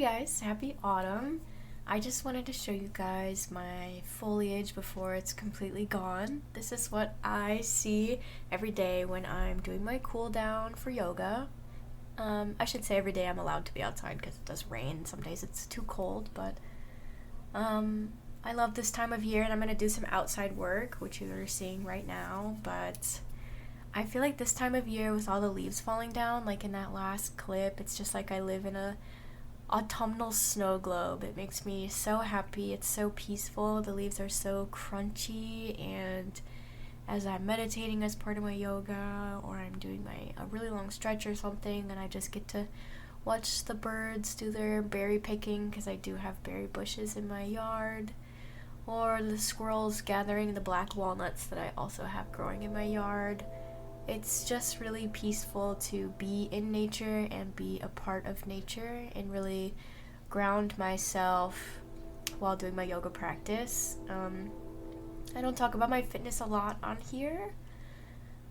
Hey guys, happy autumn. I just wanted to show you guys my foliage before it's completely gone. This is what I see every day when I'm doing my cool down for yoga. I should say every day I'm allowed to be outside because it does rain. Some days it's too cold, but I love this time of year and I'm gonna do some outside work, which you're seeing right now, but I feel like this time of year with all the leaves falling down, like in that last clip, it's just like I live in a autumnal snow globe. It makes me so happy. It's so peaceful. The leaves are so crunchy, and as I'm meditating as part of my yoga or I'm doing a really long stretch or something, then I just get to watch the birds do their berry picking because I do have berry bushes in my yard, or the squirrels gathering the black walnuts that I also have growing in my yard. It's just really peaceful to be in nature and be a part of nature and really ground myself while doing my yoga practice. I don't talk about my fitness a lot on here.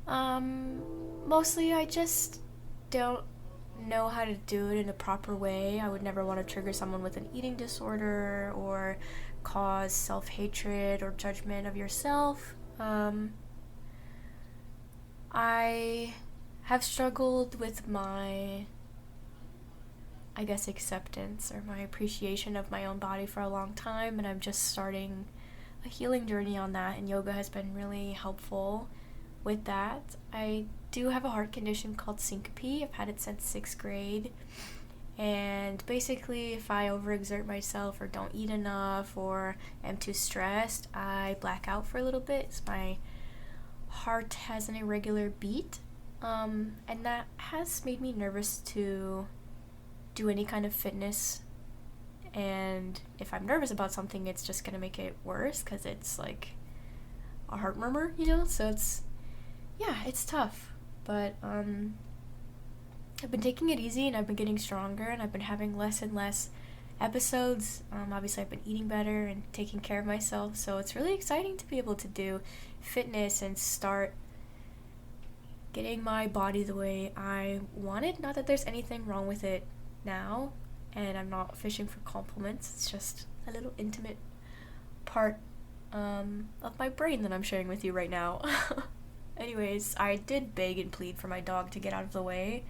Mostly I just don't know how to do it in a proper way. I would never want to trigger someone with an eating disorder or cause self-hatred or judgment of yourself. I have struggled with my, I guess, acceptance or my appreciation of my own body for a long time, and I'm just starting a healing journey on that, and yoga has been really helpful with that. I do have a heart condition called syncope. I've had it since 6th grade, and basically if I overexert myself or don't eat enough or am too stressed, I black out for a little bit. So my heart has an irregular beat, and that has made me nervous to do any kind of fitness. And if I'm nervous about something, it's just gonna make it worse because it's like a heart murmur, So it's tough. But I've been taking it easy and I've been getting stronger and I've been having less and less episodes. Obviously, I've been eating better and taking care of myself, so it's really exciting to be able to do fitness and start getting my body the way I want it. Not that there's anything wrong with it now, and I'm not fishing for compliments. It's just a little intimate part of my brain that I'm sharing with you right now. Anyways, I did beg and plead for my dog to get out of the way.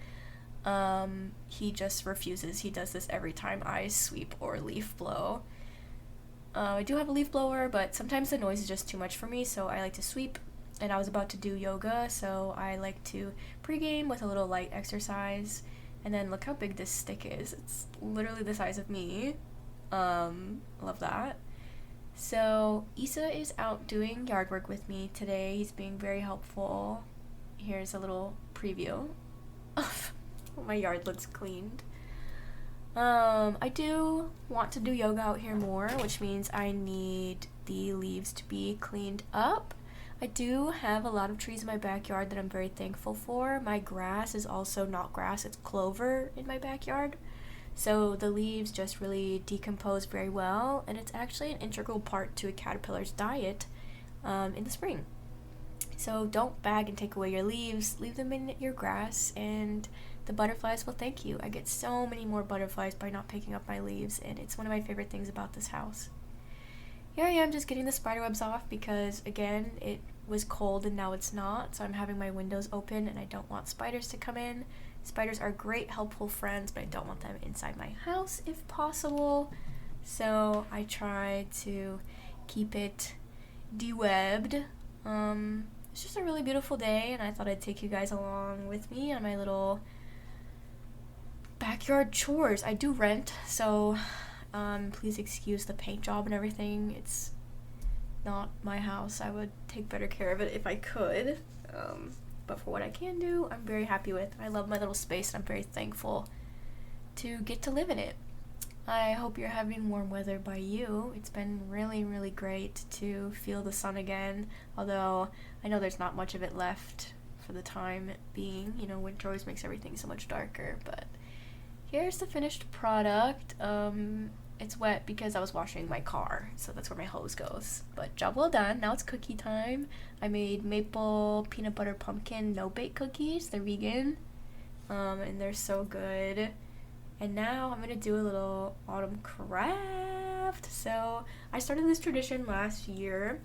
He just refuses. He does this every time I sweep or leaf blow. I do have a leaf blower, but sometimes the noise is just too much for me, so I like to sweep. And I was about to do yoga, so I like to pregame with a little light exercise. And then look how big this stick is. It's literally the size of me. Love that. So Issa is out doing yard work with me today. He's being very helpful. Here's a little preview of my yard looks cleaned. I do want to do yoga out here more, which means I need the leaves to be cleaned up. I do have a lot of trees in my backyard that I'm very thankful for. My grass is also not grass, it's clover in my backyard. So the leaves just really decompose very well, and it's actually an integral part to a caterpillar's diet in the spring. So don't bag and take away your leaves, leave them in your grass, and the butterflies will thank you. I get so many more butterflies by not picking up my leaves, and it's one of my favorite things about this house. Here I am just getting the spider webs off because, again, it was cold and now it's not, so I'm having my windows open and I don't want spiders to come in. Spiders are great, helpful friends, but I don't want them inside my house if possible, so I try to keep it de-webbed. It's just a really beautiful day, and I thought I'd take you guys along with me on my little backyard chores. I do rent, so please excuse the paint job and everything. It's not my house. I would take better care of it if I could. But for what I can do, I'm very happy with. I love my little space, and I'm very thankful to get to live in it. I hope you're having warm weather by you. It's been really, really great to feel the sun again, although I know there's not much of it left for the time being. Winter always makes everything so much darker, but here's the finished product. It's wet because I was washing my car, so that's where my hose goes. But job well done. Now it's cookie time. I made maple peanut butter pumpkin no-bake cookies. They're vegan, and they're so good. And now I'm gonna do a little autumn craft. So I started this tradition last year.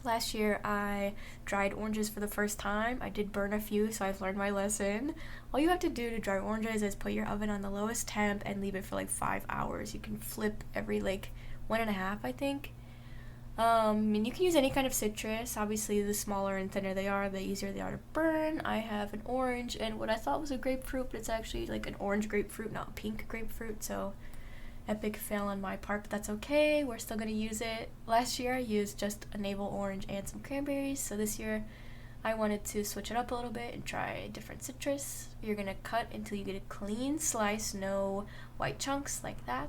Last year I dried oranges for the first time. I did burn a few, so I've learned my lesson. All you have to do to dry oranges is put your oven on the lowest temp and leave it for like 5 hours. You can flip every like 1.5, I think. And you can use any kind of citrus. Obviously, the smaller and thinner they are, the easier they are to burn. I have an orange and what I thought was a grapefruit, but it's actually like an orange grapefruit, not pink grapefruit, so epic fail on my part, but that's okay. We're still gonna use it. Last year I used just a navel orange and some cranberries, so this year I wanted to switch it up a little bit and try different citrus. You're gonna cut until you get a clean slice, no white chunks like that.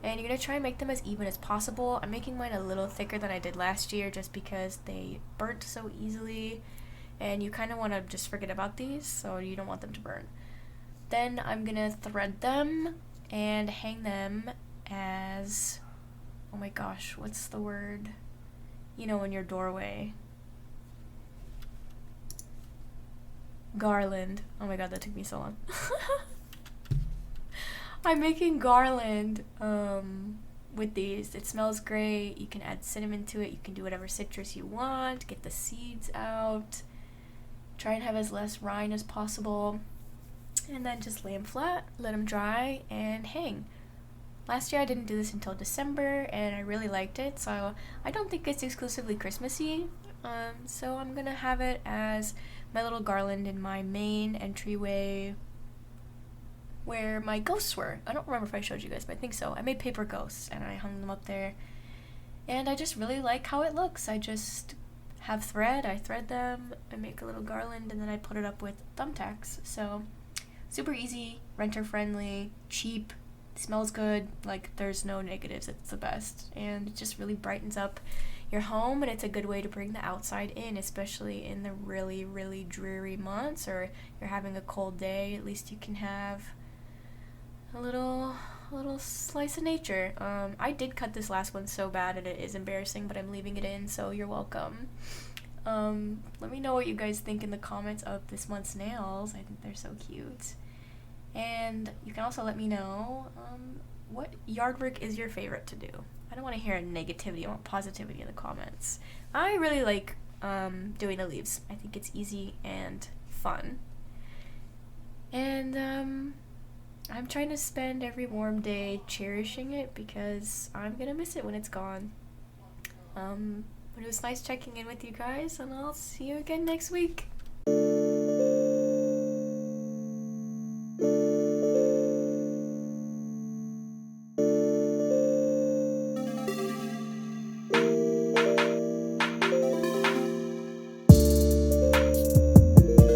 And you're gonna try and make them as even as possible. I'm making mine a little thicker than I did last year just because they burnt so easily, and you kind of want to just forget about these, so you don't want them to burn. Then I'm gonna thread them and hang them as, oh my gosh, what's the word? You know, in your doorway. Garland. Oh my god, that took me so long. I'm making garland with these. It smells great. You can add cinnamon to it. You can do whatever citrus you want. Get the seeds out. Try and have as less rind as possible. And then just lay them flat, let them dry, and hang. Last year I didn't do this until December, and I really liked it, so I don't think it's exclusively Christmassy. So I'm gonna have it as my little garland in my main entryway where my ghosts were. I don't remember if I showed you guys, but I think so. I made paper ghosts, and I hung them up there. And I just really like how it looks. I just have thread, I thread them, I make a little garland, and then I put it up with thumbtacks. So super easy, renter friendly, cheap, smells good, like there's no negatives, it's the best. And it just really brightens up your home, and it's a good way to bring the outside in, especially in the really, really dreary months, or you're having a cold day. At least you can have a little slice of nature. I did cut this last one so bad and it is embarrassing, but I'm leaving it in, so you're welcome. Let me know what you guys think in the comments of this month's nails. I think they're so cute. And you can also let me know what yard work is your favorite to do. I don't want to hear negativity, I want positivity in the comments. I really like doing the leaves. I think it's easy and fun. And I'm trying to spend every warm day cherishing it because I'm gonna miss it when it's gone. But it was nice checking in with you guys, and I'll see you again next week.